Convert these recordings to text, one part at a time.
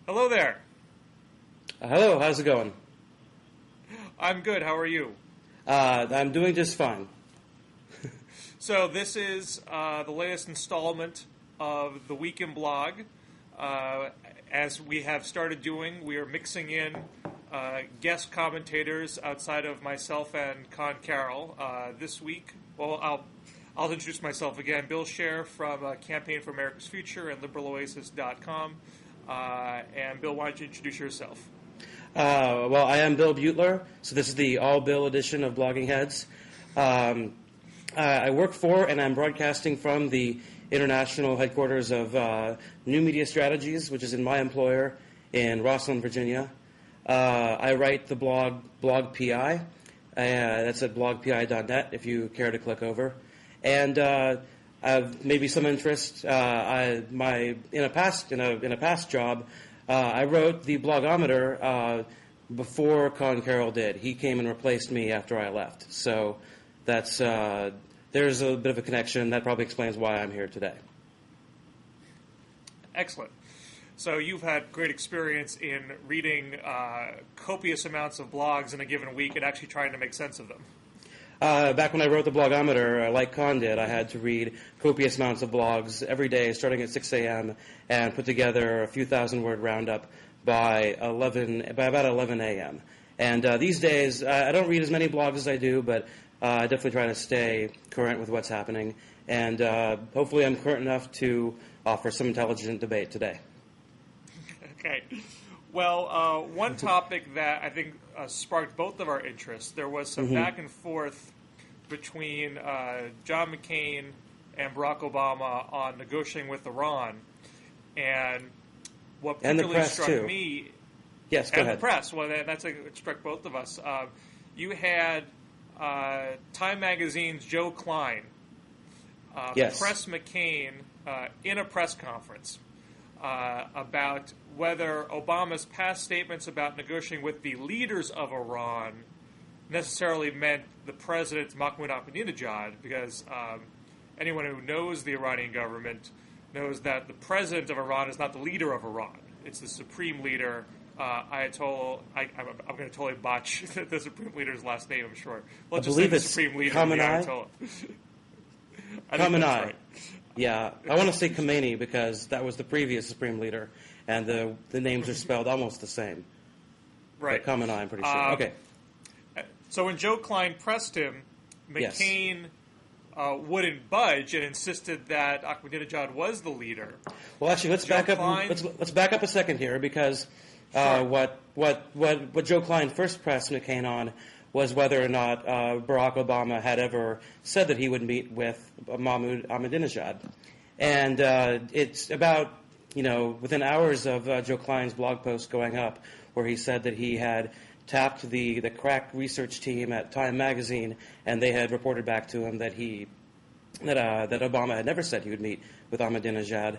Hello there. Hello, how's it going? I'm good. How are you? I'm doing just fine. So this is the latest installment of the Week in Blog. As we have started doing, we are mixing in guest commentators outside of myself and Con Carroll. This week, well, I'll introduce myself again. Bill Scher from Campaign for America's Future and LiberalOasis.com. And Bill, why don't you introduce yourself? Well, I am Bill Beutler, so this is the all-Bill edition of Blogging Heads. I work for and I'm broadcasting from the international headquarters of New Media Strategies, which is in my employer in Rosslyn, Virginia. I write the blog PI. That's at blogpi.net if you care to click over. And maybe some interest. In a past job, I wrote the blogometer before Con Carroll did. He came and replaced me after I left. So that's there's a bit of a connection. That probably explains why I'm here today. Excellent. So you've had great experience in reading copious amounts of blogs in a given week and actually trying to make sense of them. Back when I wrote the blogometer, like Con did, I had to read copious amounts of blogs every day, starting at 6 a.m., and put together a few thousand-word roundup by about 11 a.m. And these days, I don't read as many blogs as I do, but I definitely try to stay current with what's happening. And hopefully I'm current enough to offer some intelligent debate today. Okay. Well, one topic that I think sparked both of our interests, there was some back and forth between John McCain and Barack Obama on negotiating with Iran. And what particularly struck me... Yes, go ahead. And the press, well, that's it struck both of us. You had Time Magazine's Joe Klein press McCain in a press conference about whether Obama's past statements about negotiating with the leaders of Iran necessarily meant the president, Mahmoud Ahmadinejad, because anyone who knows the Iranian government knows that the president of Iran is not the leader of Iran. It's the supreme leader, Ayatollah. I'm going to totally botch the supreme leader's last name, I'm sure. Let's just say the supreme leader, the Ayatollah. Khamenei. Right. Yeah, I want to say Khomeini because that was the previous supreme leader, and the names are spelled almost the same. Right. But Khamenei, I'm pretty sure. Okay. So when Joe Klein pressed him, McCain wouldn't budge and insisted that Ahmadinejad was the leader. Well, actually, let's back up. Let's back up a second here because what Joe Klein first pressed McCain on was whether or not Barack Obama had ever said that he would meet with Mahmoud Ahmadinejad. And it's about, within hours of Joe Klein's blog post going up, where he said that he had tapped the crack research team at Time Magazine, and they had reported back to him that that Obama had never said he would meet with Ahmadinejad.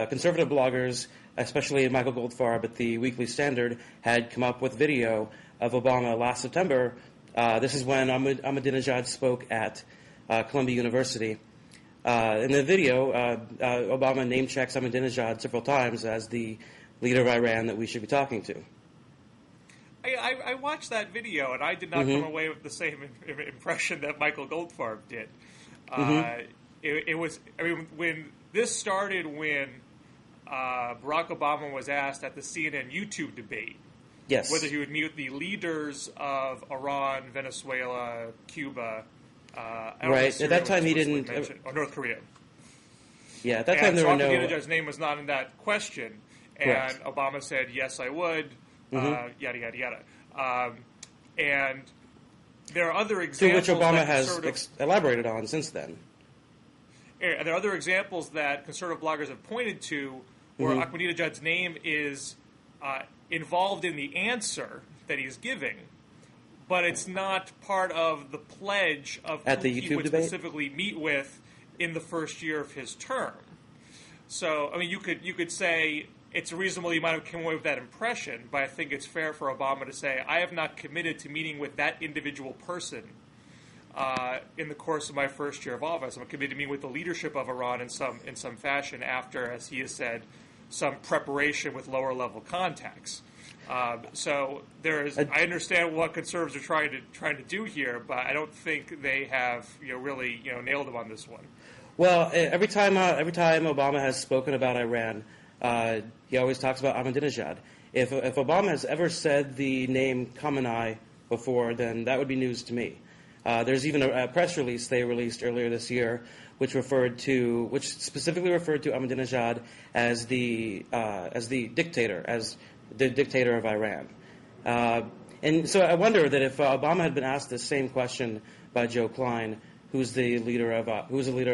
Conservative bloggers, especially Michael Goldfarb at the Weekly Standard, had come up with video of Obama last September. This is when Ahmadinejad spoke at Columbia University. In the video, Obama name-checks Ahmadinejad several times as the leader of Iran that we should be talking to. I watched that video, and I did not come away with the same impression that Michael Goldfarb did. It was, when this started when Barack Obama was asked at the CNN YouTube debate whether he would meet with the leaders of Iran, Venezuela, Cuba. Right. At that time, he didn't. Or North Korea. Yeah, at that time there were no. Ahmadinejad's name was not in that question, and Obama said, "Yes, I would." Yada yada yada. And there are other examples to which Obama has elaborated on since then. And there are other examples that conservative bloggers have pointed to where Ahmadinejad's name is involved in the answer that he's giving, but it's not part of the pledge of who he would specifically meet with in the first year of his term. So, I mean, you could say it's reasonable you might have come away with that impression, but I think it's fair for Obama to say, I have not committed to meeting with that individual person in the course of my first year of office. I'm committed to meet with the leadership of Iran in some fashion after, as he has said, some preparation with lower level contacts. So I understand what conservatives are trying to do here, but I don't think they have really nailed them on this one. Well, every time Obama has spoken about Iran, he always talks about Ahmadinejad. If Obama has ever said the name Khamenei before, then that would be news to me. There's even a press release they released earlier this year, which specifically referred to Ahmadinejad as the dictator, as the dictator of Iran. And so I wonder that if Obama had been asked the same question by Joe Klein, who's the leader of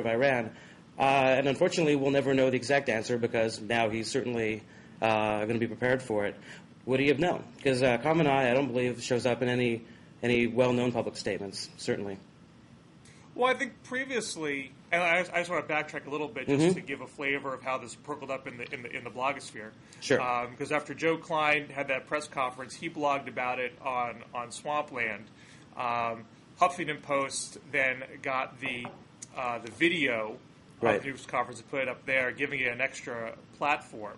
Iran, and unfortunately we'll never know the exact answer because now he's certainly going to be prepared for it. Would he have known? Because Khamenei, I don't believe, shows up in any well-known public statements, certainly. Well, I think previously, and I just want to backtrack a little bit just to give a flavor of how this percoled up in the blogosphere. Sure. Because after Joe Klein had that press conference, he blogged about it on Swampland. Huffington Post then got the video of the news conference and put it up there, giving it an extra platform.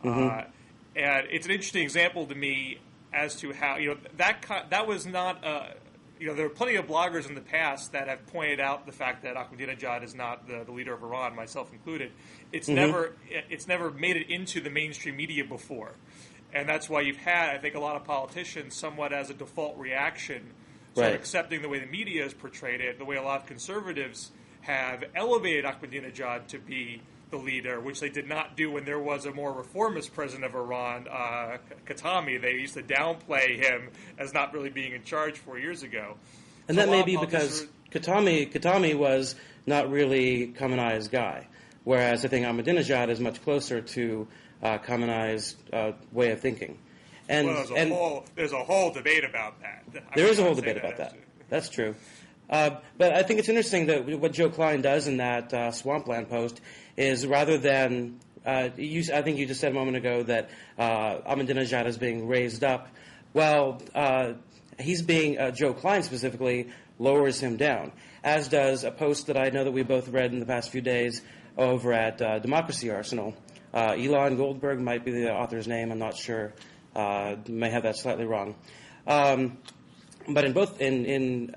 And it's an interesting example to me as to how that was not there are plenty of bloggers in the past that have pointed out the fact that Ahmadinejad is not the leader of Iran, myself included. It's never made it into the mainstream media before, and that's why you've had, I think, a lot of politicians somewhat as a default reaction, sort of accepting the way the media has portrayed it, the way a lot of conservatives have elevated Ahmadinejad to be the leader, which they did not do when there was a more reformist president of Iran, Khatami. They used to downplay him as not really being in charge 4 years ago. And so that may be because Khatami was not really Khamenei's guy, whereas I think Ahmadinejad is much closer to Khamenei's way of thinking. And, there's a whole debate about that. There is a whole debate about that. That's true. But I think it's interesting that what Joe Klein does in that Swampland post is rather than I think you just said a moment ago that Ahmadinejad is being raised up. Well, he's being Joe Klein specifically lowers him down, as does a post that I know that we both read in the past few days over at Democracy Arsenal. Elon Goldberg might be the author's name. I'm not sure. May have that slightly wrong. But in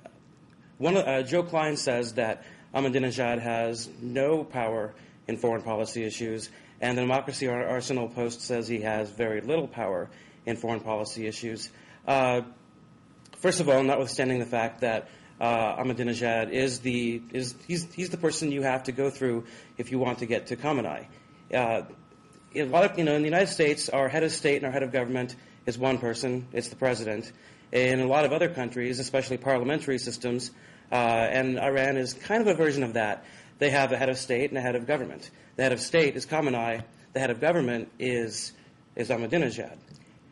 one, Joe Klein says that Ahmadinejad has no power in foreign policy issues, and the Democracy Arsenal post says he has very little power in foreign policy issues. First of all, notwithstanding the fact that Ahmadinejad he's the person you have to go through if you want to get to Khamenei. In the United States, our head of state and our head of government is one person. It's the president. In a lot of other countries, especially parliamentary systems, and Iran is kind of a version of that. They have a head of state and a head of government. The head of state is Khamenei. The head of government is Ahmadinejad.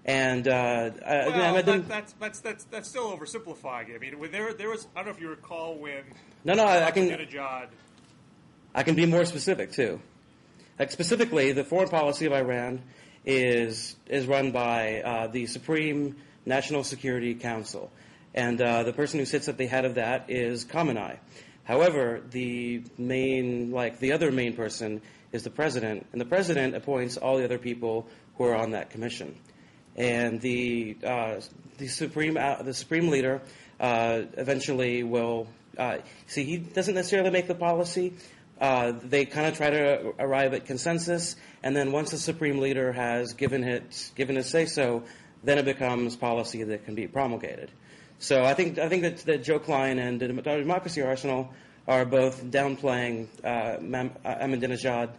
And that's still oversimplifying. I mean, there was, I don't know if you recall when Ahmadinejad. I can be more specific too. Like specifically, the foreign policy of Iran is run by the Supreme National Security Council, and the person who sits at the head of that is Khamenei. However, the other main person is the president, and the president appoints all the other people who are on that commission. And the supreme leader eventually will he doesn't necessarily make the policy. They kind of try to arrive at consensus, and then once the supreme leader has given his say so, then it becomes policy that can be promulgated. So I think that Joe Klein and the Democracy Arsenal are both downplaying Ahmadinejad.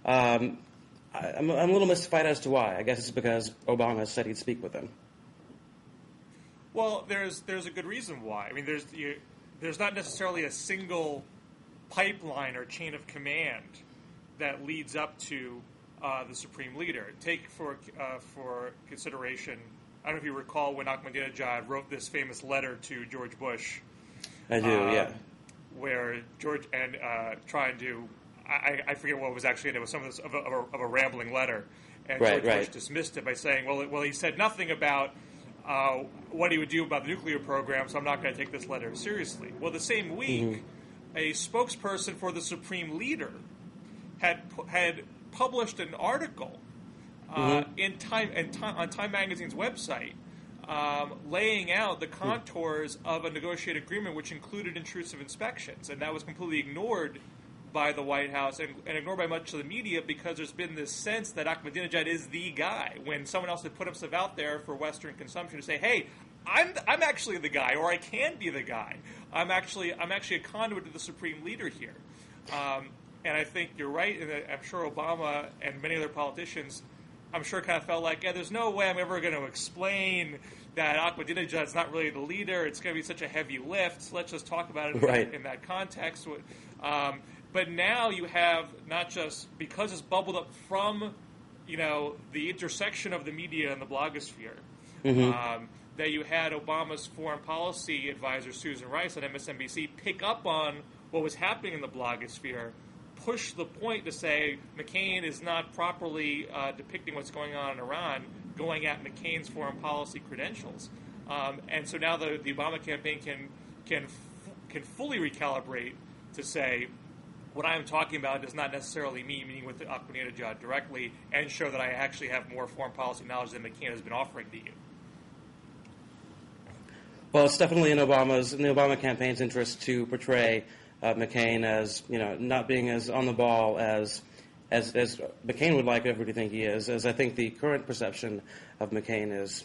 I'm a little mystified as to why. I guess it's because Obama said he'd speak with him. Well, there's a good reason why. I mean, there's not necessarily a single pipeline or chain of command that leads up to the supreme leader. Take for consideration, I don't know if you recall when Ahmadinejad wrote this famous letter to George Bush. I do, yeah. Where George trying to, I forget what was actually in it. It was some of a rambling letter, and George Bush dismissed it by saying, "Well, he said nothing about what he would do about the nuclear program, so I'm not going to take this letter seriously." Well, the same week, a spokesperson for the supreme leader had published an article on Time Magazine's website, laying out the contours of a negotiated agreement which included intrusive inspections, and that was completely ignored by the White House and ignored by much of the media because there's been this sense that Ahmadinejad is the guy. When someone else had put himself out there for Western consumption to say, "Hey, I'm actually the guy, or I can be the guy. I'm actually a conduit to the supreme leader here." And I think you're right. And I'm sure Obama and many other politicians, I'm sure, kind of felt like, yeah, there's no way I'm ever going to explain that Ahmadinejad's not really the leader. It's going to be such a heavy lift. So let's just talk about it in that context. But now you have, not just because it's bubbled up from, the intersection of the media and the blogosphere, that you had Obama's foreign policy advisor, Susan Rice, on MSNBC, pick up on what was happening in the blogosphere, push the point to say McCain is not properly depicting what's going on in Iran, going at McCain's foreign policy credentials. And so now the Obama campaign can fully recalibrate to say, what I'm talking about does not necessarily mean meeting with Ahmadinejad directly, and show that I actually have more foreign policy knowledge than McCain has been offering to you. Well, it's definitely in the Obama campaign's interest to portray McCain as not being as on the ball as McCain would like everybody to think he is, as I think the current perception of McCain is.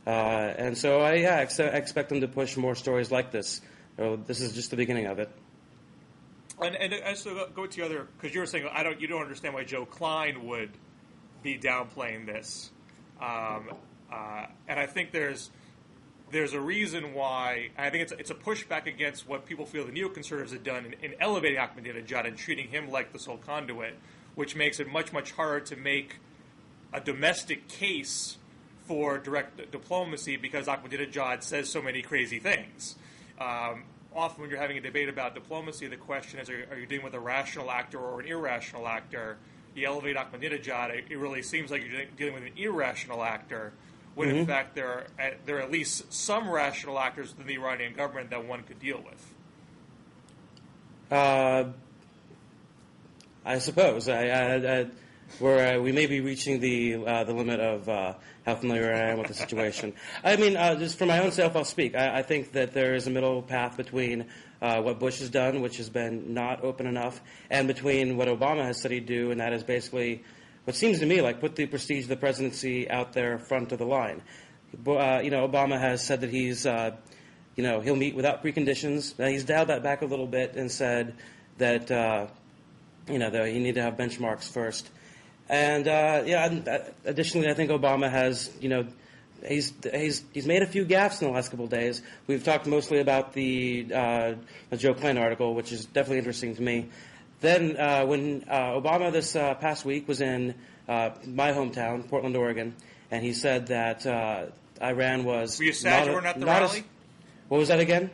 And so I expect them to push more stories like this. This is just the beginning of it. And so go to the other, because you were saying you don't understand why Joe Klein would be downplaying this, and I think there's a reason why. I think it's a pushback against what people feel the neoconservatives have done in elevating Ahmadinejad and treating him like the sole conduit, which makes it much, much harder to make a domestic case for direct diplomacy because Ahmadinejad says so many crazy things. Often when you're having a debate about diplomacy, the question is, are you dealing with a rational actor or an irrational actor? You elevate Ahmadinejad, it really seems like you're dealing with an irrational actor, when in fact there are at least some rational actors within the Iranian government that one could deal with. I suppose. We may be reaching the limit of how familiar I am with the situation. I mean, just for my own self, I'll speak. I think that there is a middle path between what Bush has done, which has been not open enough, and between what Obama has said he'd do, and that is basically what seems to me like put the prestige of the presidency out there front of the line. Obama has said that he's, he'll meet without preconditions. He's dialed that back a little bit and said that, that you need to have benchmarks first. And additionally, I think Obama has, he's made a few gaffes in the last couple of days. We've talked mostly about the Joe Klein article, which is definitely interesting to me. Then when Obama this past week was in my hometown, Portland, Oregon, and he said that Iran was. Were you sad you weren't at the rally? What was that again?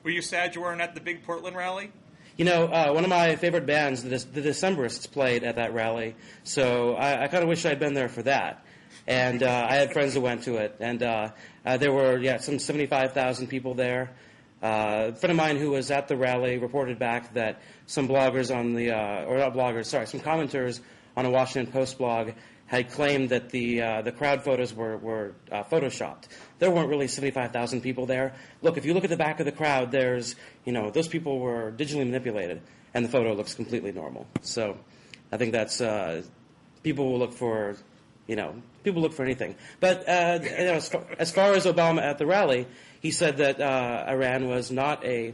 Were you sad you weren't at the big Portland rally? One of my favorite bands, the Decemberists, played at that rally, so I kind of wish I'd been there for that. And I had friends who went to it, and there were some 75,000 people there. A friend of mine who was at the rally reported back that some bloggers some commenters on a Washington Post blog had claimed that the crowd photos were photoshopped. There weren't really 75,000 people there. Look, if you look at the back of the crowd, there's, those people were digitally manipulated, and the photo looks completely normal. So I think that's, people will look for anything. But as far as Obama at the rally, he said that Iran was not a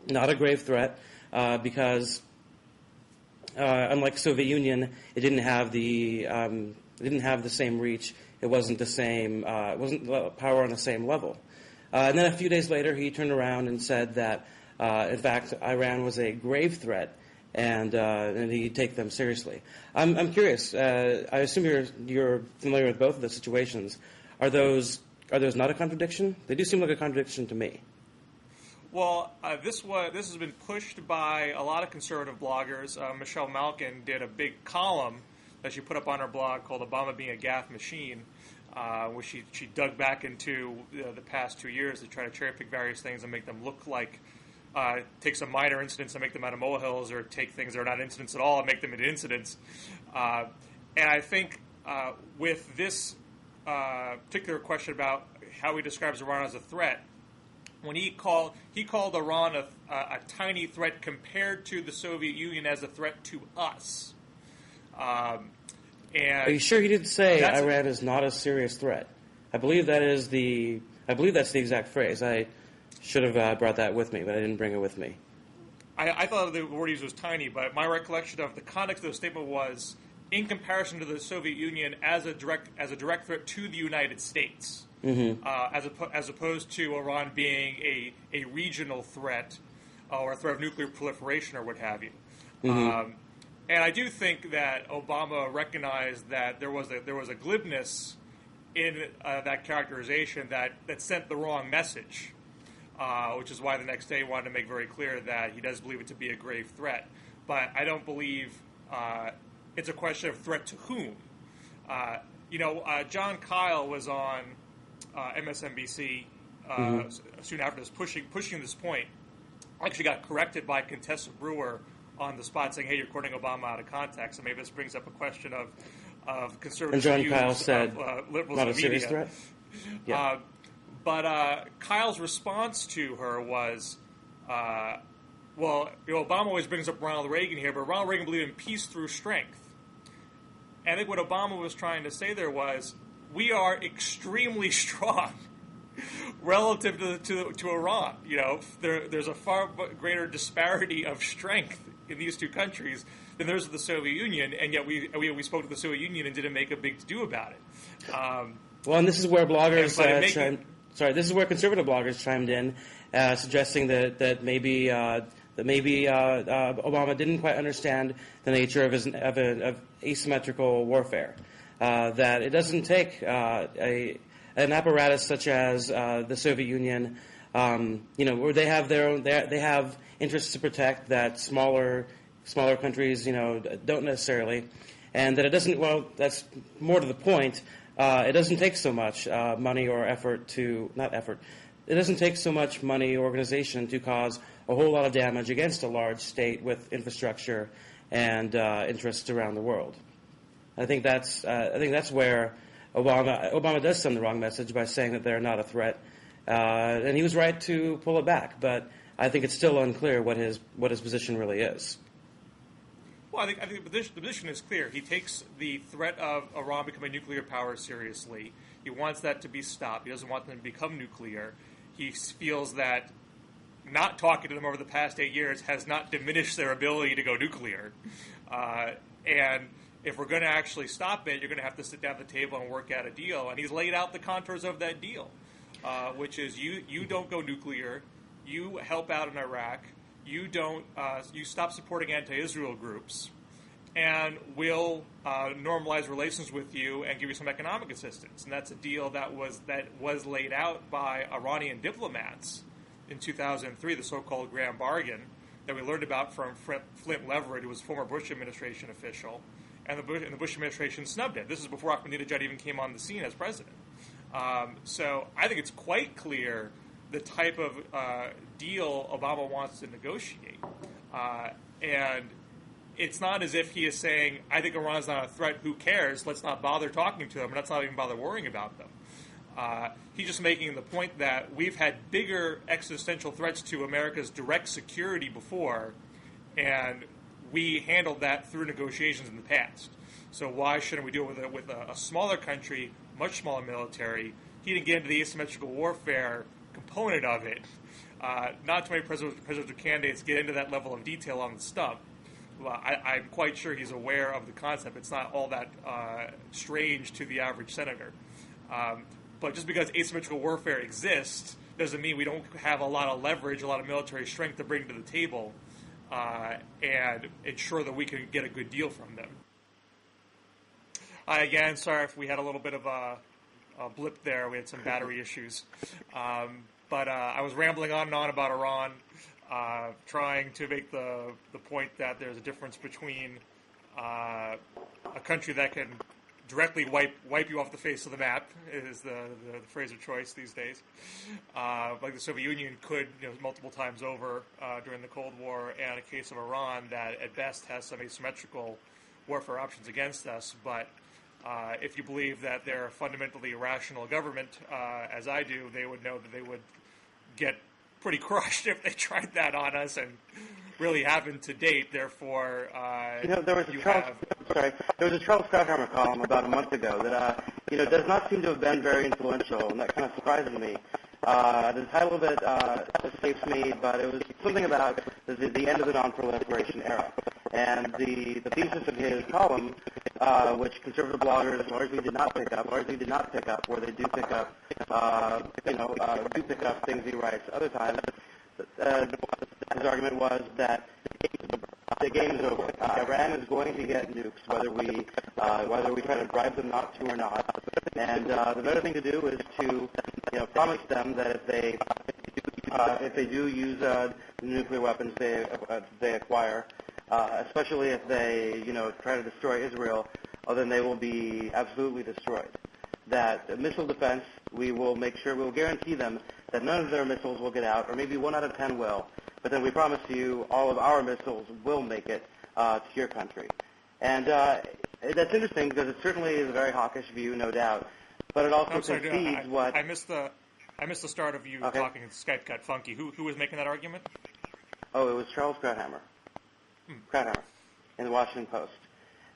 grave threat because unlike the Soviet Union, it didn't have the same reach. It wasn't the same. It wasn't power on the same level. And then a few days later, he turned around and said that in fact Iran was a grave threat, and he'd take them seriously. I'm curious. I assume you're familiar with both of the situations. Are those not a contradiction? They do seem like a contradiction to me. Well, this has been pushed by a lot of conservative bloggers. Michelle Malkin did a big column that she put up on her blog called "Obama Being a Gaffe Machine," where she dug back into the past 2 years to try to cherry pick various things and make them look like take some minor incidents and make them out of molehills, or take things that are not incidents at all and make them into incidents. And I think with this particular question about how he describes Iran as a threat, when he called Iran a tiny threat compared to the Soviet Union as a threat to us. And are you sure he didn't say Iran is not a serious threat? I believe that's the exact phrase. I should have brought that with me, but I didn't bring it with me. I thought the word used was tiny, but my recollection of the context of the statement was in comparison to the Soviet Union as a direct threat to the United States, as opposed to Iran being a regional threat or a threat of nuclear proliferation or what have you. And I do think that Obama recognized that there was a glibness in that characterization that sent the wrong message, which is why the next day he wanted to make very clear that he does believe it to be a grave threat. But I don't believe it's a question of threat to whom. John Kyle was on MSNBC soon after this, pushing this point. Actually got corrected by Contessa Brewer on the spot, saying, "Hey, you're quoting Obama out of context." So maybe this brings up a question of conservative views. And John Kyle said, liberals "Not in a serious media. threat." Yeah. But Kyle's response to her was, Obama always brings up Ronald Reagan here, but Ronald Reagan believed in peace through strength. And I think what Obama was trying to say there was, we are extremely strong relative to Iran. There's a far greater disparity of strength in these two countries than there's with the Soviet Union, and yet we spoke to the Soviet Union and didn't make a big to-do about it. Well, and this is where bloggers this is where conservative bloggers chimed in, suggesting that maybe Obama didn't quite understand the nature of asymmetrical warfare. That it doesn't take an apparatus such as the Soviet Union, where they have their own, they have interests to protect that smaller countries, don't necessarily, and that it doesn't. Well, that's more to the point. It doesn't take so much money or effort to It doesn't take so much money or organization to cause a whole lot of damage against a large state with infrastructure and interests around the world. I think that's where Obama does send the wrong message by saying that they're not a threat, and he was right to pull it back. But I think it's still unclear what his position really is. Well, I think the position is clear. He takes the threat of Iran becoming a nuclear power seriously. He wants that to be stopped. He doesn't want them to become nuclear. He feels that not talking to them over the past 8 years has not diminished their ability to go nuclear. And if we're going to actually stop it, you're going to have to sit down at the table and work out a deal. And he's laid out the contours of that deal, which is you don't go nuclear, you help out in Iraq, you stop supporting anti-Israel groups, and we'll normalize relations with you and give you some economic assistance. And that's a deal that was laid out by Iranian diplomats in 2003, the so-called Grand Bargain that we learned about from Flint Leverett, who was a former Bush administration official, and the Bush administration snubbed it. This is before Ahmadinejad even came on the scene as president. So I think it's quite clear the type of deal Obama wants to negotiate. And it's not as if he is saying, I think Iran's not a threat, who cares, let's not bother talking to them, and let's not even bother worrying about them. He's just making the point that we've had bigger existential threats to America's direct security before, and we handled that through negotiations in the past. So why shouldn't we do it with a smaller country, much smaller military? He didn't get into the asymmetrical warfare component of it. Not too many presidential candidates get into that level of detail on the stump. Well, I'm quite sure he's aware of the concept. It's not all that strange to the average senator. But just because asymmetrical warfare exists doesn't mean we don't have a lot of leverage, a lot of military strength to bring to the table and ensure that we can get a good deal from them. Again, sorry if we had a little bit of a blip there. We had some battery issues. But I was rambling on and on about Iran, trying to make the point that there's a difference between a country that can directly wipe you off the face of the map, is the phrase of choice these days. Like the Soviet Union could multiple times over during the Cold War, and a case of Iran that at best has some asymmetrical warfare options against us, but If you believe that they're a fundamentally irrational government, as I do, they would know that they would get pretty crushed if they tried that on us, and really haven't to date. Therefore, there was a Charles Krauthammer column about a month ago that does not seem to have been very influential, and that kind of surprises me. The title of it escapes me, but it was something about the end of the non-proliferation era. And the thesis of his column, which conservative bloggers largely did not pick up, where they do pick up, things he writes other times. His argument was that the game is over. Iran is going to get nukes, whether we try to bribe them not to or not. And the better thing to do is to promise them that if they do use the nuclear weapons they acquire, especially if they try to destroy Israel, then they will be absolutely destroyed. That missile defense, we will guarantee them that none of their missiles will get out, or maybe 1 out of 10 will. But then we promise you all of our missiles will make it to your country. And that's interesting because it certainly is a very hawkish view, no doubt. But it also concedes what... I missed the start of you talking. Skype got funky. Who was making that argument? Oh, it was Charles Krauthammer. Krauthammer in the Washington Post.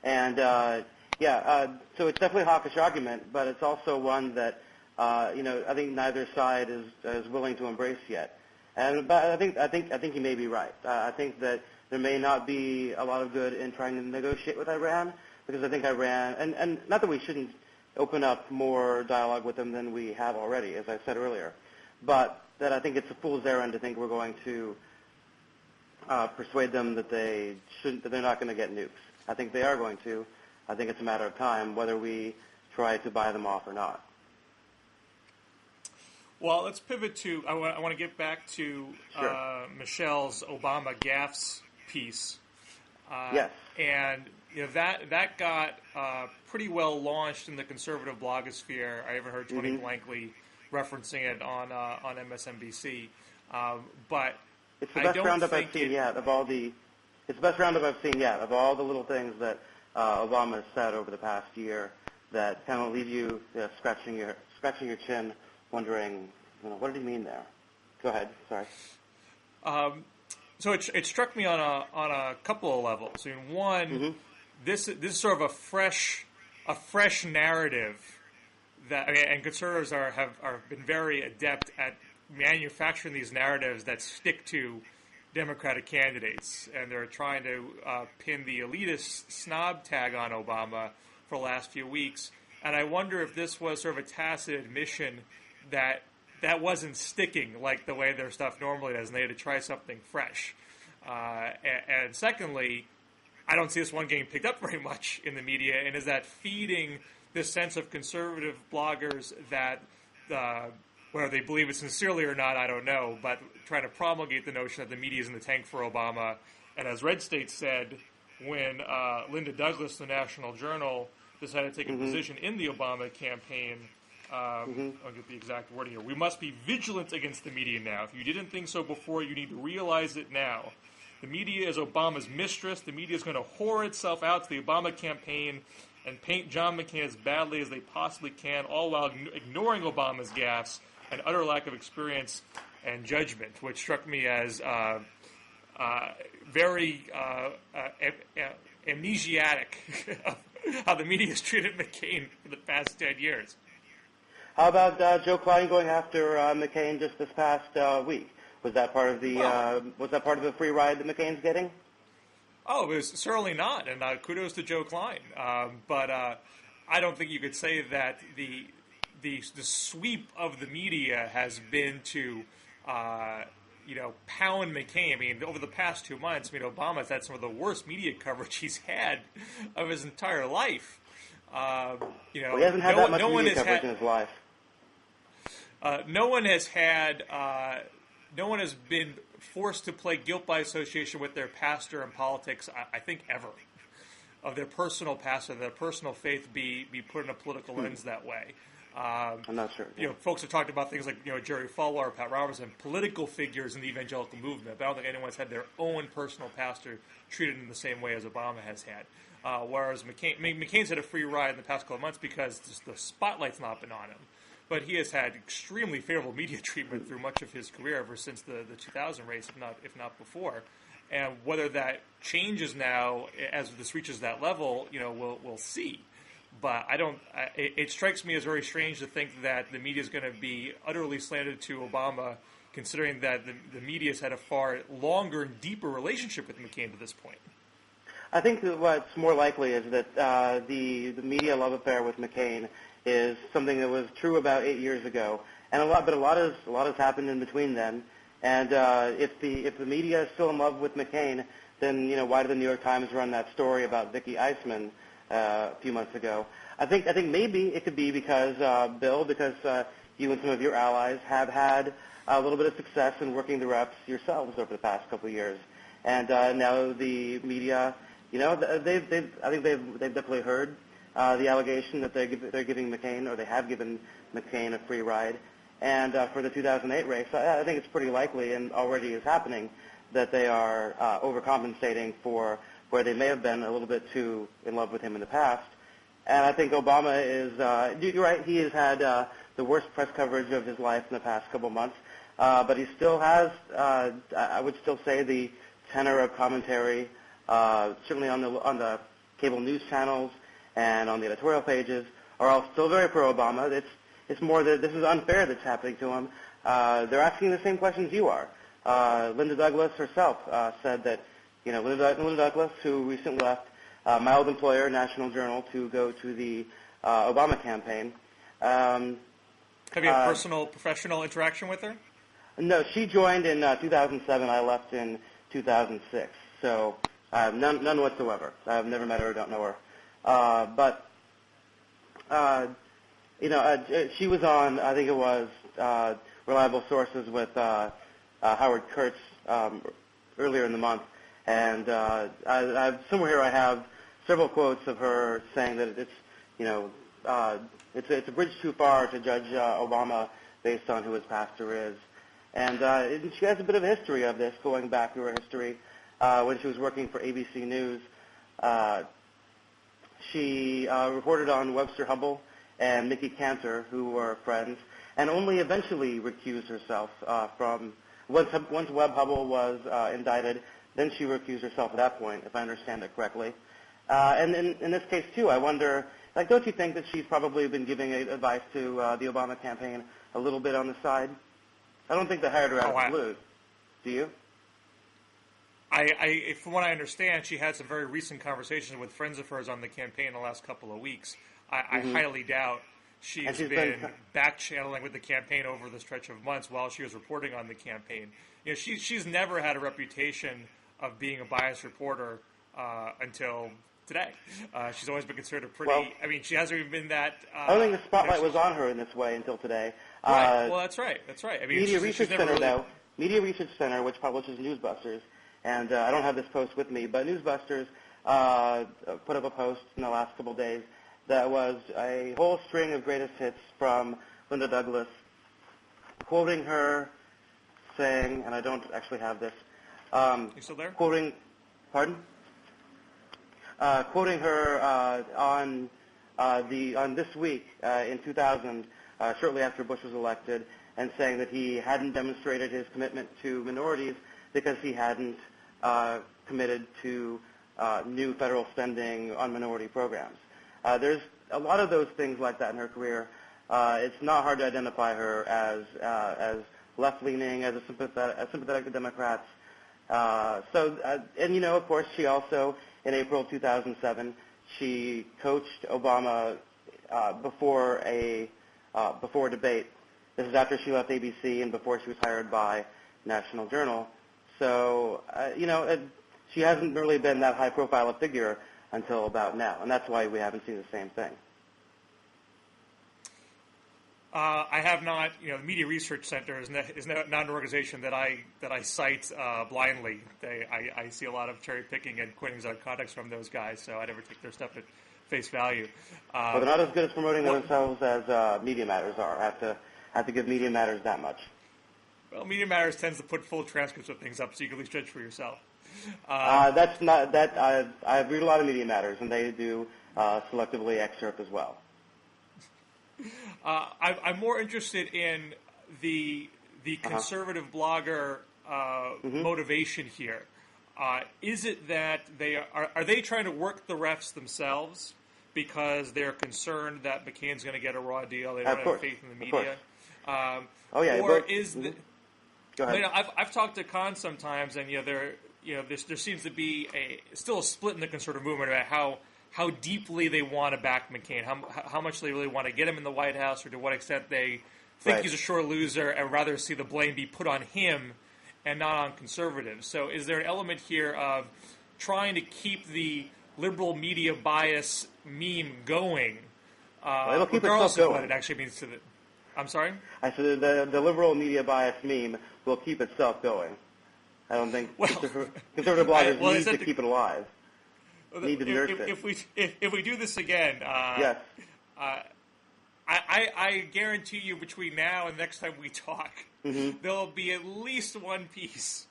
And, so it's definitely a hawkish argument, but it's also one that, I think neither side is willing to embrace yet. But I think he may be right. I think that there may not be a lot of good in trying to negotiate with Iran, because I think Iran, and not that we shouldn't open up more dialogue with them than we have already, as I said earlier, but that I think it's a fool's errand to think we're going to persuade them that they're not going to get nukes. I think they are going to. I think it's a matter of time whether we try to buy them off or not. Well, let's pivot to, I want to get back to Michelle's Obama gaffes piece. Yes. And that got pretty well launched in the conservative blogosphere. I even heard Tony Blankley referencing it on MSNBC. But it's the best roundup I've seen yet of all the. It's the best roundup I've seen yet of all the little things that Obama has said over the past year that kind of leave you scratching your chin, wondering, what did he mean there? Go ahead. Sorry. So it struck me on a couple of levels. One, this is sort of a fresh narrative that, and conservatives have been very adept at manufacturing these narratives that stick to Democratic candidates, and they're trying to pin the elitist snob tag on Obama for the last few weeks. And I wonder if this was sort of a tacit admission that wasn't sticking like the way their stuff normally does, and they had to try something fresh. And secondly, I don't see this one getting picked up very much in the media, and is that feeding this sense of conservative bloggers that, whether they believe it sincerely or not, I don't know, but trying to promulgate the notion that the media is in the tank for Obama. And as Red State said, when Linda Douglas, the National Journal, decided to take a position in the Obama campaign, I'll get the exact wording here. We must be vigilant against the media now. If you didn't think so before, you need to realize it now. The media is Obama's mistress. The media is going to whore itself out to the Obama campaign and paint John McCain as badly as they possibly can, all while ignoring Obama's gaffes and utter lack of experience and judgment, which struck me as very amnesiac of how the media has treated McCain for the past 10 years. How about Joe Klein going after McCain just this past week? Was that part of the free ride that McCain's getting? Oh, it was certainly not, and kudos to Joe Klein. But I don't think you could say that the sweep of the media has been to pound McCain. I mean, over the past 2 months, Obama's had some of the worst media coverage he's had of his entire life. He hasn't had that much media coverage in his life. No one has been forced to play guilt by association with their pastor in politics, I think, ever. Of their personal pastor, their personal faith be put in a political lens that way. I'm not sure. Folks have talked about things like Jerry Falwell or Pat Robertson, political figures in the evangelical movement, but I don't think anyone's had their own personal pastor treated in the same way as Obama has had. Whereas McCain's had a free ride in the past couple of months because just the spotlight's not been on him. But he has had extremely favorable media treatment through much of his career ever since the 2000 race, if not before. And whether that changes now as this reaches that level, we'll see. But it strikes me as very strange to think that the media is going to be utterly slanted to Obama, considering that the media has had a far longer and deeper relationship with McCain to this point. I think that what's more likely is that the media love affair with McCain is something that was true about 8 years ago, and a lot has happened in between then. And if the media is still in love with McCain, then why did the New York Times run that story about Vicky Eisman a few months ago? I think maybe it could be because you and some of your allies have had a little bit of success in working the reps yourselves over the past couple of years, and now the media, I think they've definitely heard the allegation that they're giving McCain, or they have given McCain, a free ride. And for the 2008 race, I think it's pretty likely, and already is happening, that they are overcompensating for where they may have been a little bit too in love with him in the past. And I think Obama is, you're right, he has had the worst press coverage of his life in the past couple months, but he still has, I would still say, the tenor of commentary, certainly on the cable news channels and on the editorial pages, are all still very pro-Obama. It's more that this is unfair that's happening to him. They're asking the same questions you are. Linda Douglas herself said that, Linda Douglas, who recently left my old employer, National Journal, to go to the Obama campaign. Have you had personal, professional interaction with her? No, she joined in 2007. I left in 2006. So none whatsoever. I've never met her. Don't know her. But she was on, I think it was Reliable Sources with Howard Kurtz earlier in the month, and somewhere here I have several quotes of her saying that it's a bridge too far to judge Obama based on who his pastor is, and she has a bit of a history of this, going back through her history when she was working for ABC News. She reported on Webster Hubbell and Mickey Cantor, who were friends, and only eventually recused herself from, once Webb Hubbell was indicted, then she recused herself at that point, if I understand it correctly. And in this case, too, I wonder, don't you think that she's probably been giving advice to the Obama campaign a little bit on the side? I don't think they hired her out of the blue. Do you? From what I understand, she had some very recent conversations with friends of hers on the campaign in the last couple of weeks. I highly doubt she's been back-channeling with the campaign over the stretch of months while she was reporting on the campaign. She's never had a reputation of being a biased reporter until today. She's always been considered a pretty... Well, she hasn't even been that... I don't think the spotlight was on her in this way until today. Right. Well, that's right. Media Research Center, which publishes Newsbusters, and I don't have this post with me, but Newsbusters put up a post in the last couple of days that was a whole string of greatest hits from Linda Douglas, quoting her, saying, and I don't actually have this. You still there? Quoting her on This Week in 2000, shortly after Bush was elected, and saying that he hadn't demonstrated his commitment to minorities because he hadn't committed to new federal spending on minority programs. There's a lot of those things like that in her career. It's not hard to identify her as left-leaning, as sympathetic to Democrats. And of course, she also, in April 2007, she coached Obama before a debate. This is after she left ABC and before she was hired by National Journal. So, she hasn't really been that high-profile a figure until about now, and that's why we haven't seen the same thing. I have not. The Media Research Center is not an organization that I cite blindly. I see a lot of cherry picking and quoting out of context from those guys, so I never take their stuff at face value. Well, they're not as good at promoting themselves as Media Matters are. I have to give Media Matters that much. Well, Media Matters tends to put full transcripts of things up, so you can at least judge for yourself. That's not that. I read a lot of Media Matters, and they do selectively excerpt as well. I'm more interested in the conservative blogger motivation here. Is it that are they trying to work the refs themselves because they're concerned that McCain's going to get a raw deal? They don't have faith in the media. Or is the? Go ahead. I've talked to cons sometimes, and there seems to be still a split in the conservative movement about how deeply they want to back McCain, how much they really want to get him in the White House, or to what extent they think he's a sure loser and rather see the blame be put on him and not on conservatives. So is there an element here of trying to keep the liberal media bias meme going, it'll keep regardless itself of what going. it actually means to the... I'm sorry? I said the liberal media bias meme will keep itself going. I don't think conservative bloggers need to keep it alive. Need to nurse it. If we do this again, yes. I guarantee you between now and the next time we talk, there'll be at least one piece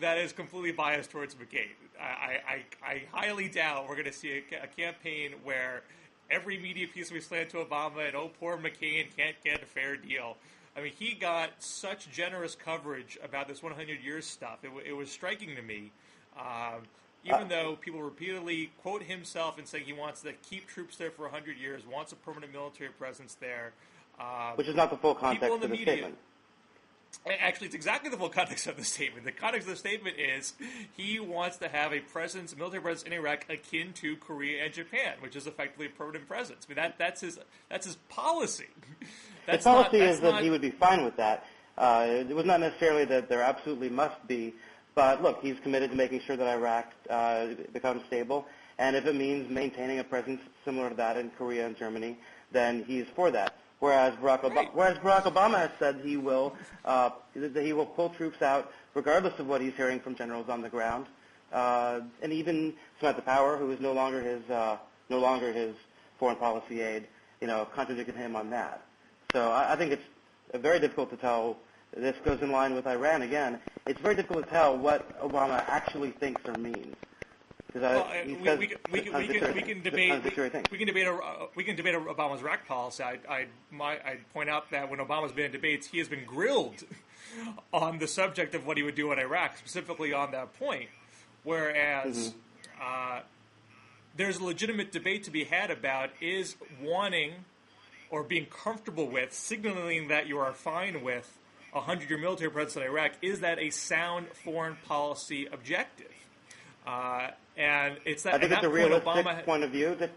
that is completely biased towards McCain. I highly doubt we're going to see a campaign where every media piece we slant to Obama and, oh, poor McCain can't get a fair deal. I mean, he got such generous coverage about this 100 years stuff. It was striking to me. Even though people repeatedly quote himself and saying he wants to keep troops there for 100 years, wants a permanent military presence there. Which is not the full context of the statement. Actually, it's exactly the full context of the statement. The context of the statement is he wants to have a military presence in Iraq akin to Korea and Japan, which is effectively a permanent presence. I mean, that's his policy. His policy is that he would be fine with that. It was not necessarily that there absolutely must be. But look, he's committed to making sure that Iraq becomes stable, and if it means maintaining a presence similar to that in Korea and Germany, then he's for that. Whereas Barack Obama has said he will pull troops out regardless of what he's hearing from generals on the ground, and even Samantha Power, who is no longer his foreign policy aide, contradicted him on that. So I think it's very difficult to tell. This goes in line with Iran again. It's very difficult to tell what Obama actually thinks or means. We can debate Obama's Iraq policy. I'd point out that when Obama's been in debates, he has been grilled on the subject of what he would do in Iraq, specifically on that point. Whereas there's a legitimate debate to be had about is wanting or being comfortable with signaling that you are fine with a 100-year military presence in Iraq, is that a sound foreign policy objective? And it's that. I think it's a realistic point of view to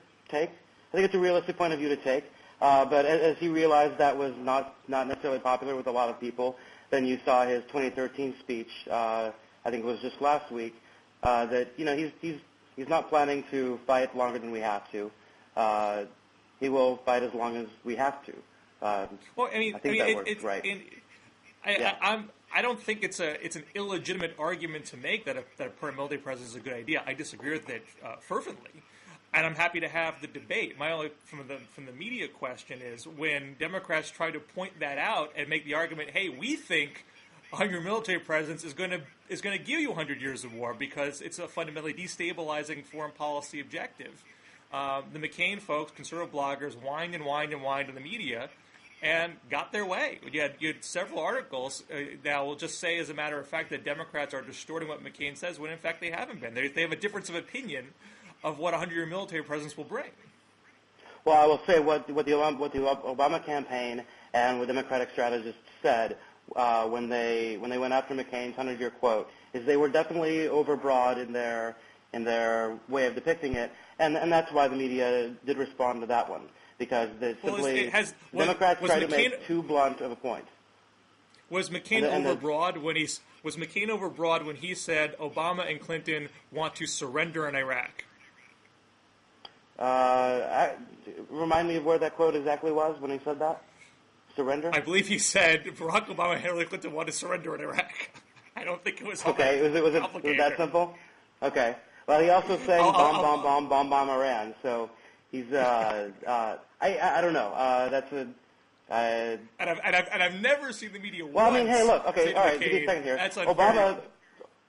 take. But as he realized that was not necessarily popular with a lot of people, then you saw his 2013 speech. I think it was just last week. That he's not planning to fight longer than we have to. He will fight as long as we have to. I think that works right. I don't think it's an illegitimate argument to make that a permanent military presence is a good idea. I disagree with it fervently, and I'm happy to have the debate. My only from the media question is when Democrats try to point that out and make the argument, hey, we think a 100-year military presence is going to give you 100 years of war because it's a fundamentally destabilizing foreign policy objective. The McCain folks, conservative bloggers, whined and whined and whined in the media and got their way. You had several articles that will just say, as a matter of fact, that Democrats are distorting what McCain says when, in fact, they haven't been. They have a difference of opinion of what a 100-year military presence will bring. Well, I will say what the Obama campaign and what Democratic strategists said when they went after McCain's 100-year quote is they were definitely overbroad in their way of depicting it, and that's why the media did respond to that one. Because Democrats try to make too blunt of a point. Was McCain overbroad when he said Obama and Clinton want to surrender in Iraq? Remind me of where that quote exactly was when he said that. Surrender? I believe he said Barack Obama and Hillary Clinton want to surrender in Iraq. I don't think it was. Okay, was it that simple? Okay. Well, he also said bomb Iran. So. He's I don't know. That's a. And I've never seen the media. Well, I mean, hey, look. Okay, all right. Give me a second here.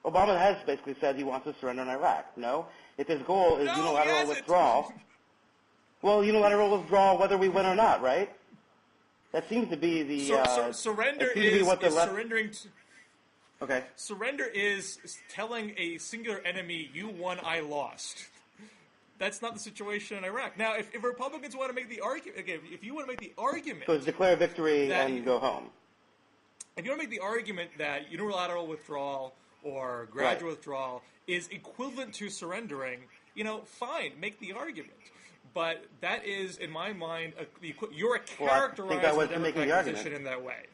Obama has basically said he wants to surrender in Iraq. No? If his goal is unilateral withdrawal, well, unilateral withdrawal whether we win or not, right? That seems to be the... surrender is surrendering... Okay. Surrender is telling a singular enemy, you won, I lost. That's not the situation in Iraq. Now, if Republicans want to make the argument... Again, if you want to make the argument... So it's declare victory and go home. If you want to make the argument that unilateral withdrawal or gradual withdrawal is equivalent to surrendering, fine, make the argument. But that is, in my mind, you're characterizing the Democratic position in that way.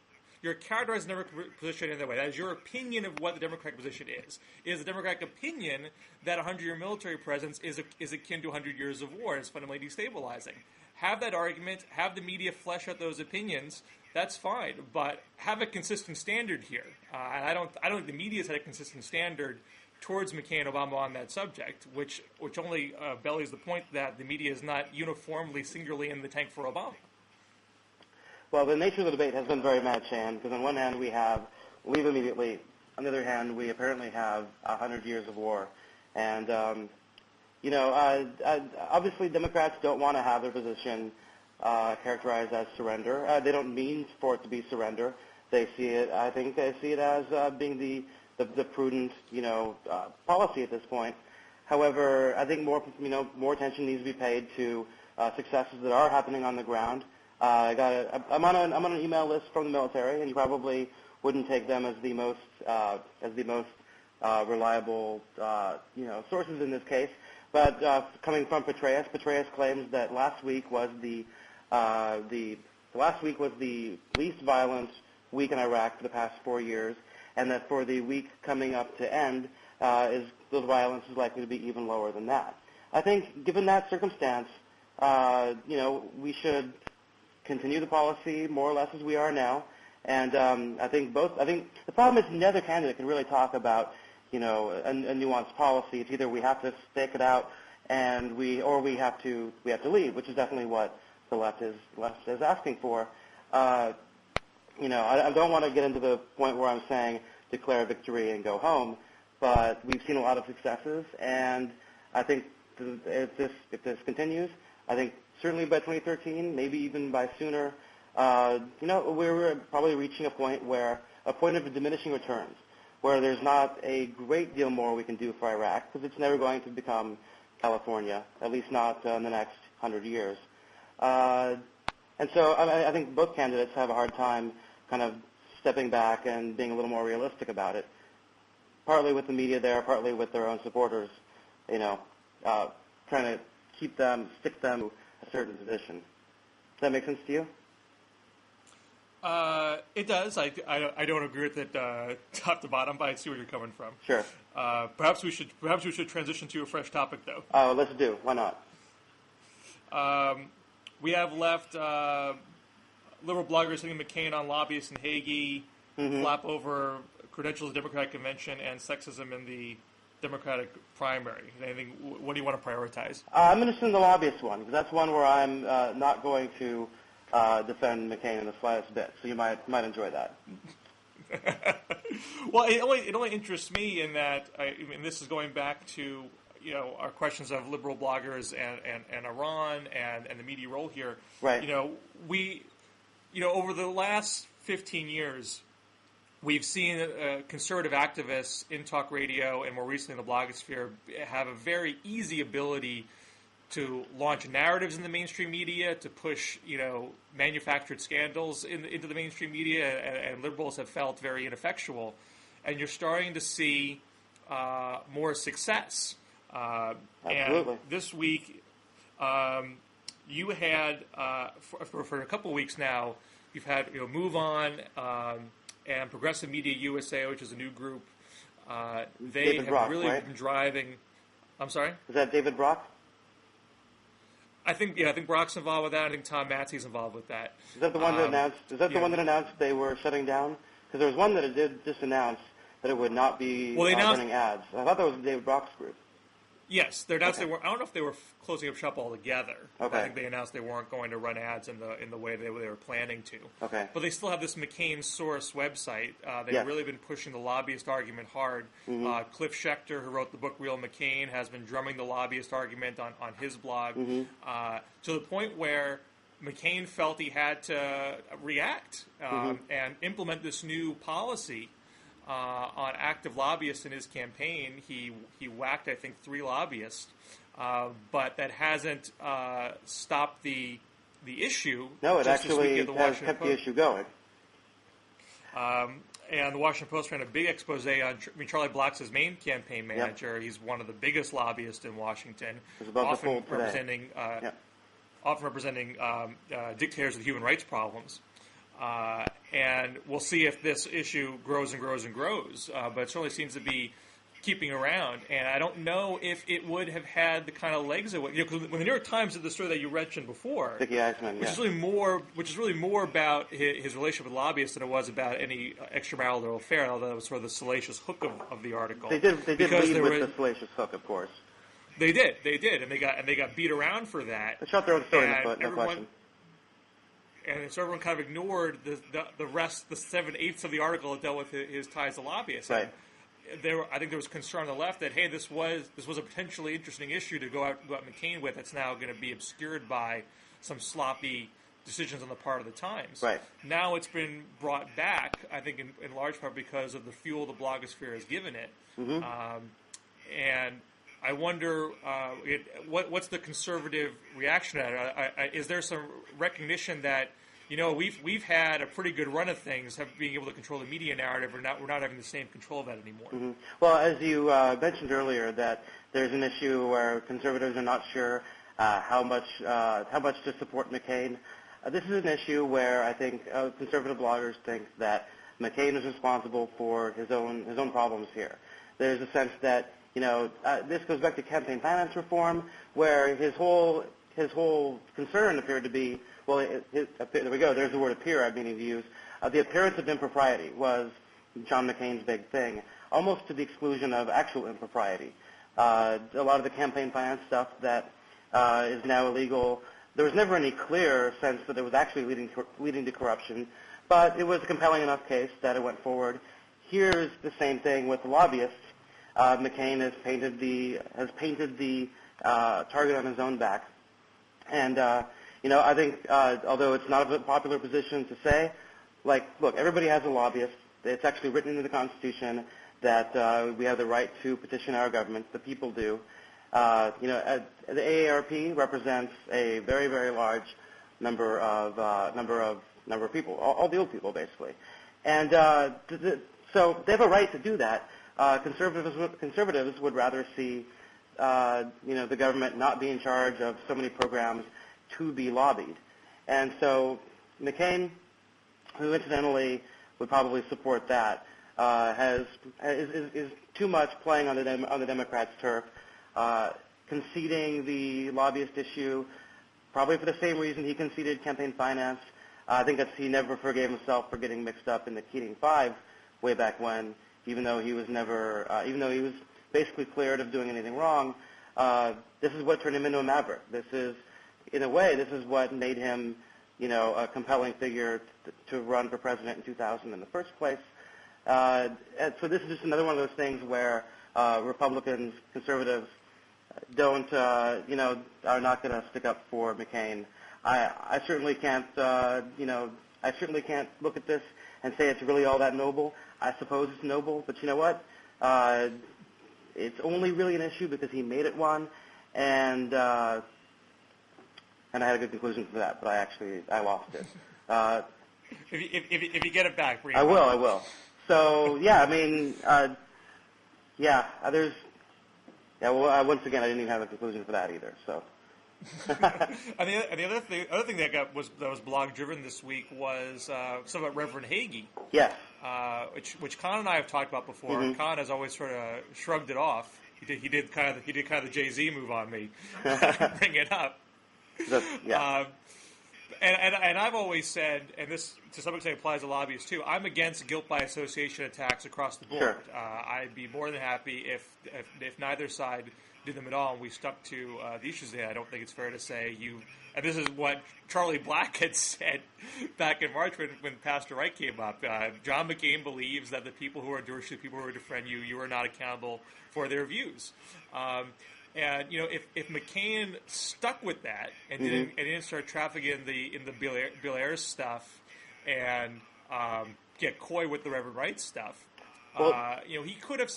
You're characterizing the Democratic position in that way. That is your opinion of what the Democratic position is. It is the Democratic opinion that a 100-year military presence is akin to 100 years of war and is fundamentally destabilizing. Have that argument. Have the media flesh out those opinions. That's fine. But have a consistent standard here. And I don't think the media's had a consistent standard towards McCain and Obama on that subject, which only bellies the point that the media is not uniformly, singularly in the tank for Obama. Well, the nature of the debate has been very mad, Shan, because on one hand we have leave immediately. On the other hand, we apparently have 100 years of war. And, obviously Democrats don't want to have their position characterized as surrender. They don't mean for it to be surrender. They see it, I think they see it as being the prudent, policy at this point. However, I think more attention needs to be paid to successes that are happening on the ground. I'm on an email list from the military, and you probably wouldn't take them as the most reliable sources in this case. But coming from Petraeus claims that last week was the least violent week in Iraq for the past 4 years, and that for the week coming up to end, the violence is likely to be even lower than that. I think, given that circumstance, we should continue the policy more or less as we are now. And I think the problem is neither candidate can really talk about, a nuanced policy. It's either we have to stake it out and we have to leave, which is definitely what the left is asking for. I don't want to get into the point where I'm saying declare victory and go home, but we've seen a lot of successes, and I think if this continues, I think certainly by 2013, maybe even by sooner, we're probably reaching a point of diminishing returns, where there's not a great deal more we can do for Iraq, because it's never going to become California, at least not in the next 100 years. And so I think both candidates have a hard time kind of stepping back and being a little more realistic about it, partly with the media there, partly with their own supporters, trying to stick them to a certain position. Does that make sense to you? It does. I don't agree with it top to bottom, but I see where you're coming from. Sure. Perhaps we should transition to a fresh topic, though. Oh, let's do. Why not? We have left liberal bloggers hitting McCain on lobbyists and Hagee, flap over credentials of the Democratic Convention, and sexism in the Democratic primary. What do you want to prioritize? I'm going to send the lobbyist one, because that's one where I'm not going to defend McCain in the slightest bit. So you might enjoy that. Well, it only interests me in that, this is going back to our questions of liberal bloggers and Iran and the media role here. Right. We over the last 15 years, we've seen conservative activists in talk radio and more recently in the blogosphere have a very easy ability to launch narratives in the mainstream media, to push manufactured scandals into the mainstream media, and liberals have felt very ineffectual. And you're starting to see more success. Absolutely. And this week, you had for a couple of weeks now, you've had Move On and Progressive Media USA, which is a new group. They David have Brock, really right? been driving. I'm sorry. Is that David Brock? I think Brock's involved with that. I think Tom Matzey's involved with that. Is that the one that announced? Is that the one that announced they were shutting down? Because there was one that did just announce that it would not be running ads. I thought that was David Brock's group. Yes, they announced they were. I don't know if they were closing up shop altogether. Okay. I think they announced they weren't going to run ads in the way they were planning to. Okay. But they still have this McCain source website. They've really been pushing the lobbyist argument hard. Cliff Schechter, who wrote the book Real McCain, has been drumming the lobbyist argument on his blog to the point where McCain felt he had to react and implement this new policy. On active lobbyists in his campaign, he whacked, I think, 3 lobbyists, but that hasn't stopped the issue. No, it actually has kept the issue going. And the Washington Post ran a big expose on. Charlie Black's his main campaign manager. Yep. He's one of the biggest lobbyists in Washington, often representing dictators with human rights problems. And we'll see if this issue grows and grows and grows. But it certainly seems to be keeping around. And I don't know if it would have had the kind of legs it would. Because when the New York Times did the story that you mentioned before, which is really more about his relationship with lobbyists than it was about any extramarital affair. Although that was sort of the salacious hook of the article. They did lead with the salacious hook, of course. They did, and they got beat around for that. They shot their own story in the foot, no question. And so everyone kind of ignored the rest, the 7/8 of the article that dealt with his ties to lobbyists. Right. I think there was concern on the left that, hey, this was a potentially interesting issue to go out McCain with. That's now going to be obscured by some sloppy decisions on the part of the Times. Right. Now it's been brought back, I think, in large part because of the fuel the blogosphere has given it. And I wonder what's the conservative reaction to that? Is there some recognition that we've had a pretty good run of things, being able to control the media narrative, we're not having the same control of that anymore? Well, as you mentioned earlier, that there's an issue where conservatives are not sure how much to support McCain. This is an issue where I think conservative bloggers think that McCain is responsible for his own problems here. There's a sense that this goes back to campaign finance reform, where his whole concern appeared to be, there we go, there's the word appear I'm meaning to use. The appearance of impropriety was John McCain's big thing, almost to the exclusion of actual impropriety. A lot of the campaign finance stuff that is now illegal, there was never any clear sense that it was actually leading to corruption, but it was a compelling enough case that it went forward. Here's the same thing with the lobbyists. McCain has painted the target on his own back, and I think although it's not a popular position to say, look, everybody has a lobbyist. It's actually written into the Constitution that we have the right to petition our government. The people do. The AARP represents a very, very large number of people, all the old people basically, and so they have a right to do that. Conservatives would rather see, the government not be in charge of so many programs to be lobbied, and so McCain, who incidentally would probably support that, is too much playing on the Democrats' turf, conceding the lobbyist issue, probably for the same reason he conceded campaign finance. I think he never forgave himself for getting mixed up in the Keating 5 way back when. Even though he was basically cleared of doing anything wrong, this is what turned him into a maverick. In a way, this is what made him, a compelling figure to run for president in 2000 in the first place. And so this is just another one of those things where Republicans, conservatives, are not going to stick up for McCain. I certainly can't, I certainly can't look at this and say it's really all that noble. I suppose it's noble, but you know what? It's only really an issue because he made it one, and I had a good conclusion for that, but I lost it. If you get it back, bring it I will. So once again, I didn't even have a conclusion for that either. So. And the other thing that was blog driven this week was something about Reverend Hagee. Yes. Which Con and I have talked about before. And Con has always sort of shrugged it off. He did kind of the Jay-Z move on me, bring it up. And I've always said, and this to some extent applies to lobbyists too, I'm against guilt by association attacks across the board. Sure. I'd be more than happy if neither side did them at all and we stuck to the issues there. I don't think it's fair to say and this is what Charlie Black had said back in March when Pastor Wright came up. John McCain believes that the people who endorse you, the people who defriend you, you are not accountable for their views. And if McCain stuck with that and didn't start trafficking in the Bill Ayers stuff and get coy with the Reverend Wright stuff, he could have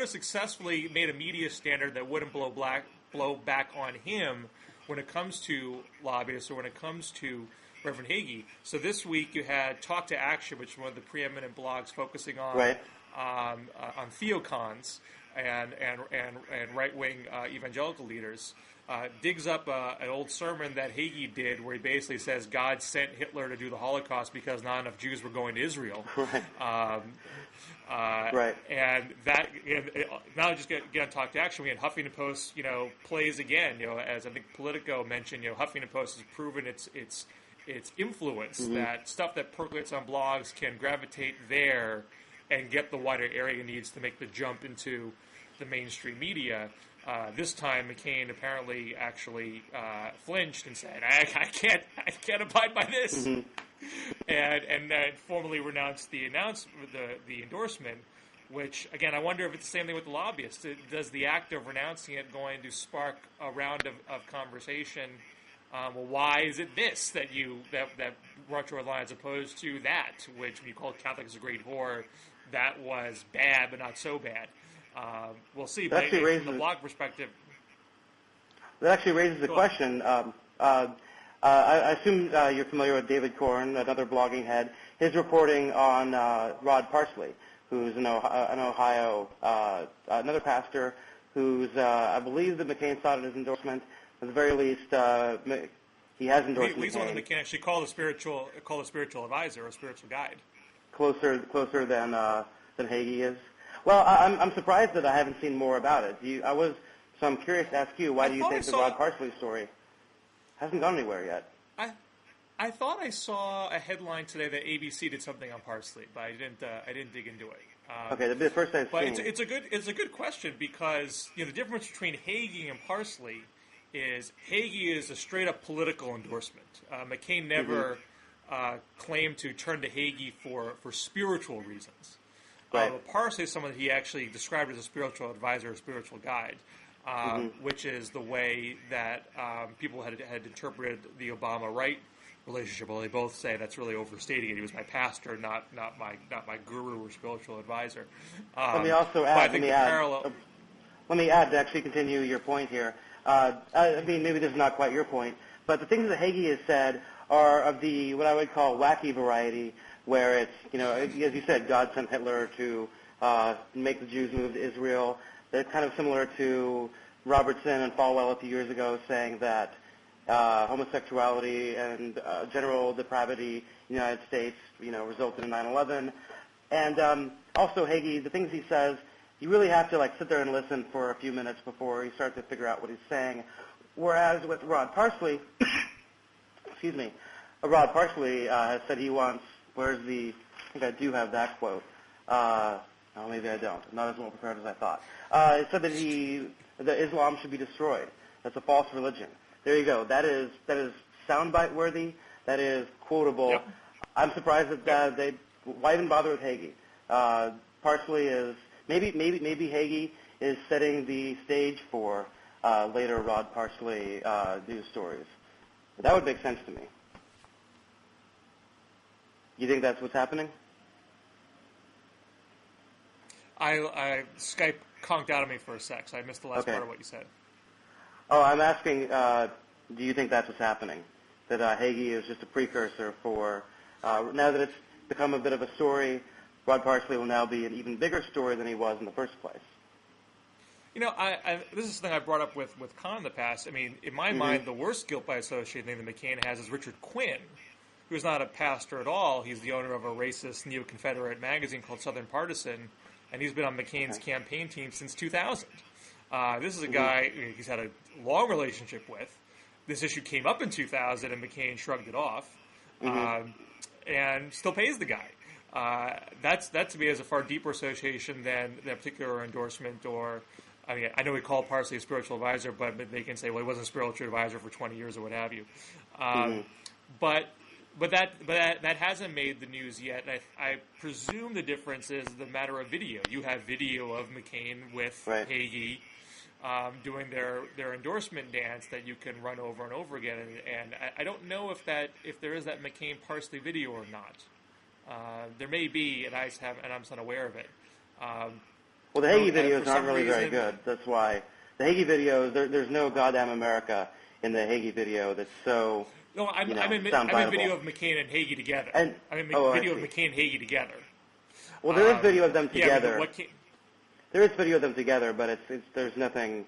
successfully made a media standard that wouldn't blow back on him when it comes to lobbyists or when it comes to Reverend Hagee. So this week you had Talk to Action, which is one of the preeminent blogs focusing on theocons and right-wing evangelical leaders, digs up an old sermon that Hagee did where he basically says God sent Hitler to do the Holocaust because not enough Jews were going to Israel. Right. And now just get on Talk to Action. We had Huffington Post, plays again. As I think Politico mentioned, Huffington Post has proven its influence. That stuff that percolates on blogs can gravitate there and get the wider area it needs to make the jump into the mainstream media. This time, McCain apparently actually flinched and said, "I can't abide by this," and formally renounced the endorsement. Which again, I wonder if it's the same thing with the lobbyists. Does the act of renouncing it going to spark a round of conversation? Well, why is it this that brought your line as opposed to that, which when you call Catholics a great whore, that was bad but not so bad. We'll see. But from the blog perspective, that actually raises the question. I assume you're familiar with David Corn, another blogging head. His reporting on Rod Parsley, who's an Ohio, another pastor who's, I believe that McCain sought his endorsement. At the very least, he has endorsed McCain. He's one that McCain actually called a spiritual advisor, a spiritual guide. Closer than Hagee is. Well, I'm surprised that I haven't seen more about it. So I'm curious to ask you, why do you think the Rod Parsley story hasn't gone anywhere yet? I thought I saw a headline today that ABC did something on Parsley, but I didn't dig into it. Okay, that'd be the first I've seen. But it's a good question because the difference between Hagee and Parsley is Hagee is a straight up political endorsement. McCain never claimed to turn to Hagee for spiritual reasons. Right. Parsley is someone that he actually described as a spiritual advisor, a spiritual guide, which is the way that people had interpreted the Obama-Wright relationship. Well, they both say that's really overstating it. He was my pastor, not my guru or spiritual advisor. Let me also add. Let me add to actually continue your point here. I mean, maybe this is not quite your point, but the things that Hagee has said are of the what I would call wacky variety, where it's, as you said, God sent Hitler to make the Jews move to Israel. They're kind of similar to Robertson and Falwell a few years ago saying that homosexuality and general depravity in the United States, resulted in 9/11. And also Hagee, the things he says, you really have to sit there and listen for a few minutes before you start to figure out what he's saying. Whereas with Rod Parsley, excuse me, Rod Parsley has said he wants. I think I do have that quote. No, maybe I don't. I'm not as well prepared as I thought. It said that Islam should be destroyed. That's a false religion. There you go. That is soundbite worthy. That is quotable. Yep. I'm surprised that why even bother with Hagee? Parsley is maybe Hagee is setting the stage for later Rod Parsley news stories. That would make sense to me. You think that's what's happening? Skype conked out of me for a sec, so I missed the last part of what you said. Oh, I'm asking, do you think that's what's happening? That Hagee is just a precursor for, now that it's become a bit of a story, Rod Parsley will now be an even bigger story than he was in the first place. This is something I brought up with Con in the past. I mean, in my mind, the worst guilt by association thing that McCain has is Richard Quinn, who's not a pastor at all. He's the owner of a racist neo-Confederate magazine called Southern Partisan, and he's been on McCain's campaign team since 2000. This is a guy he's had a long relationship with. this issue came up in 2000 and McCain shrugged it off, and still pays the guy. That to me is a far deeper association than a particular endorsement or. I mean, I know we call Parsley a spiritual advisor, but they can say, well, he wasn't a spiritual advisor for 20 years or what have you. But that hasn't made the news yet. And I presume the difference is the matter of video. You have video of McCain with Hagee doing their endorsement dance that you can run over and over again. And I don't know if there is that McCain Parsley video or not. There may be, and I'm just unaware of it. Well, the Hagee videos aren't really very good. That's why the Hagee videos. There's no goddamn America in the Hagee video that's so. No, I mean video of McCain and Hagee together. Video of McCain and Hagee together. Well, there is video of them together. Yeah, there is video of them together, but there's nothing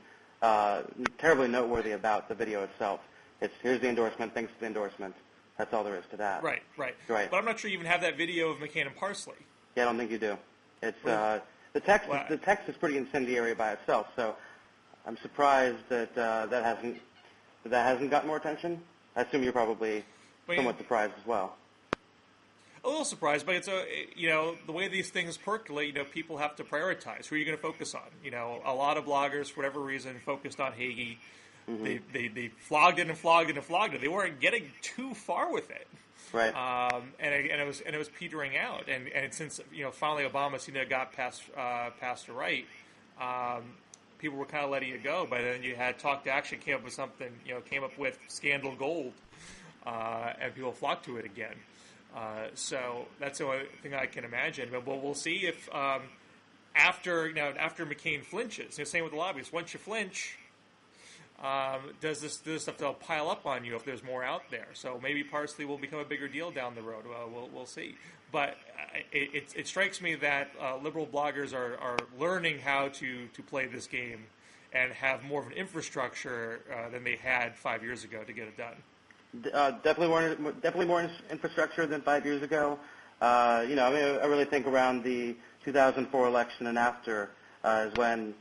terribly noteworthy about the video itself. Here's the endorsement. Thanks for the endorsement. That's all there is to that. Right. But I'm not sure you even have that video of McCain and Parsley. Yeah, I don't think you do. It's the text is pretty incendiary by itself. So I'm surprised that that hasn't got more attention. I assume you're probably somewhat surprised as well. A little surprised, but it's the way these things percolate. People have to prioritize. Who are you going to focus on? A lot of bloggers, for whatever reason, focused on Hagee. They flogged it and flogged it and flogged it. They weren't getting too far with it, right? And it was petering out. And since finally Obama seemed to have got past the right, people were kind of letting it go. But then you had Talk to Action came up with something. Came up with Scandal Gold, and people flocked to it again. So that's the only thing I can imagine. But we'll see if after McCain flinches. Same with the lobbyists. Once you flinch. Does this stuff pile up on you if there's more out there? So maybe Parsley will become a bigger deal down the road. We'll see. But it strikes me that liberal bloggers are learning how to play this game and have more of an infrastructure than they had 5 years ago to get it done. Definitely more infrastructure than 5 years ago. I really think around the 2004 election and after is when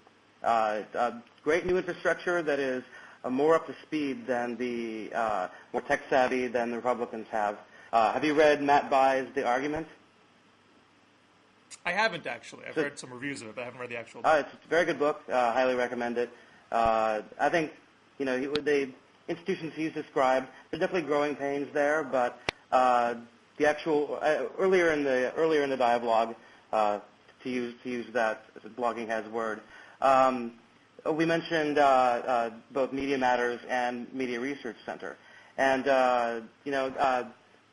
great new infrastructure that is more up to speed than the more tech savvy than the Republicans have. Have you read Matt Bai's The Argument? I haven't actually. I've read some reviews of it, but I haven't read the actual book. It's a very good book. Highly recommend it. I think the institutions he's described, there's definitely growing pains there, but the actual earlier in the dialogue, to use that blogging has word. We mentioned both Media Matters and Media Research Center, and I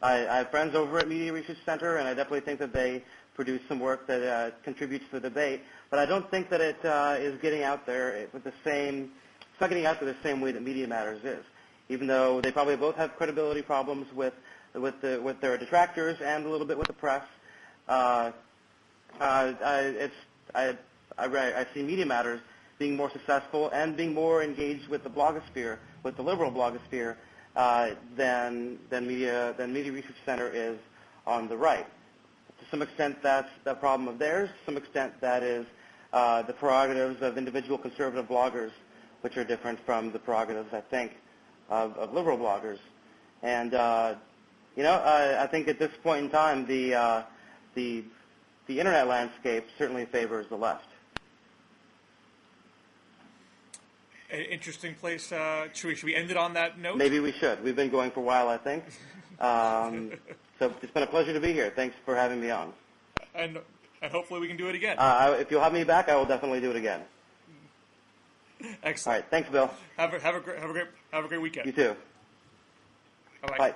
have friends over at Media Research Center, and I definitely think that they produce some work that contributes to the debate. But I don't think that it is getting out there with the same. It's not getting out there the same way that Media Matters is, even though they probably both have credibility problems with their detractors and a little bit with the press. I see Media Matters being more successful and being more engaged with the blogosphere, with the liberal blogosphere, than Media Research Center is on the right. To some extent, that's the problem of theirs. To some extent, that is the prerogatives of individual conservative bloggers, which are different from the prerogatives, I think, of liberal bloggers. And I think at this point in time, the internet landscape certainly favors the left. An interesting place. Should we end it on that note? Maybe we should. We've been going for a while, I think. So it's been a pleasure to be here. Thanks for having me on. And hopefully we can do it again. If you'll have me back, I will definitely do it again. Excellent. All right. Thanks, Bill. Have a great weekend. You too. Bye-bye. Bye.